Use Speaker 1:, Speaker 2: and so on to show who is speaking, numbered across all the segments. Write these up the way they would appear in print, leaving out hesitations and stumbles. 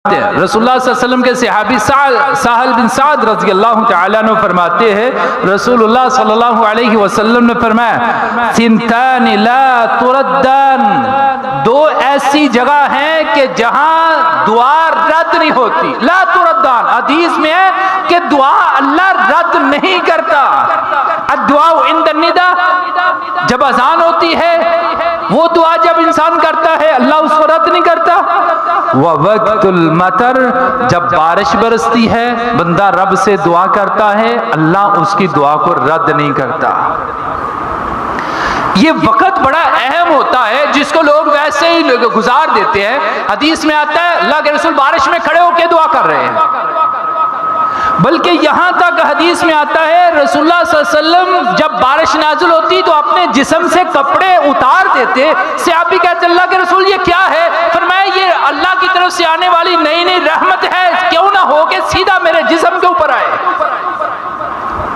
Speaker 1: رسول اللہ صلی اللہ علیہ وسلم کے صحابی سہل بن سعد رضی اللہ تعالیٰ عنہ فرماتے ہیں رسول اللہ صلی اللہ علیہ وسلم نے فرمایا ثنتان لا تردان، دو ایسی جگہ ہیں کہ جہاں دعا رد نہیں ہوتی، لا تردان، حدیث میں ہے کہ دعا اللہ رد نہیں کرتا۔ الدعاء عند النداء، جب اذان ہوتی ہے وہ دعا جب انسان کرتا ہے اللہ اس کو رد نہیں کرتا۔ وَوَقْتُ الْمَطَرِ، جب بارش برستی ہے بندہ رب سے دعا کرتا ہے اللہ اس کی دعا کو رد نہیں کرتا۔ یہ وقت بڑا اہم ہوتا ہے جس کو لوگ ویسے ہی گزار دیتے ہیں۔ حدیث میں آتا ہے اللہ کے رسول بارش میں کھڑے ہو کے دعا کر رہے ہیں، بلکہ یہاں تک حدیث میں آتا ہے رسول اللہ صلی اللہ علیہ وسلم جب بارش نازل ہوتی تو اپنے جسم سے کپڑے اتار دیتے۔ صحابی کہتے اللہ کے رسول یہ کیا ہے؟ فرمایا یہ اللہ کی طرف سے آنے والی نئی نئی رحمت ہے، کیوں نہ ہو کہ سیدھا میرے جسم کے اوپر آئے۔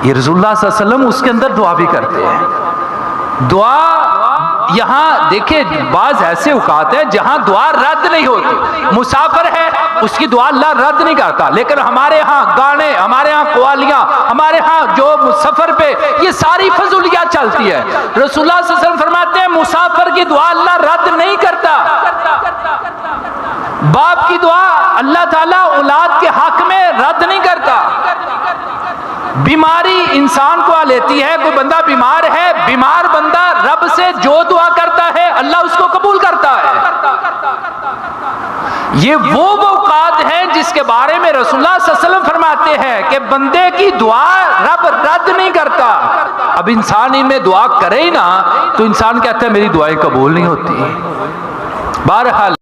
Speaker 1: یہ رسول اللہ صلی اللہ علیہ وسلم اس کے اندر دعا بھی کرتے ہیں۔ دعا یہاں دیکھیں بعض ایسے اوقات ہیں جہاں دعا رد نہیں ہوتی۔ مسافر ہے اس کی دعا اللہ رد نہیں کرتا، لیکن ہمارے ہاں گانے، ہمارے ہاں قوالیاں، ہمارے ہاں جو سفر پہ یہ ساری فضولیات چلتی ہے۔ رسول اللہ صلی اللہ علیہ وسلم فرماتے ہیں مسافر کی دعا اللہ رد نہیں کرتا۔ باپ کی دعا اللہ تعالیٰ اولاد کے حق میں رد نہیں کرتا۔ بیماری انسان کو آ لیتی ہے، کوئی بندہ بیمار ہے، بیمار بندہ رب سے جو دعا کرتا ہے اللہ اس کو قبول کرتا ہے۔ یہ وہ اوقات ہیں جس کے بارے میں رسول اللہ صلی اللہ علیہ وسلم فرماتے ہیں کہ بندے کی دعا رب رد نہیں کرتا۔ اب انسان ان میں دعا کرے ہی نا تو انسان کہتا ہے میری دعائیں قبول نہیں ہوتی۔ بہرحال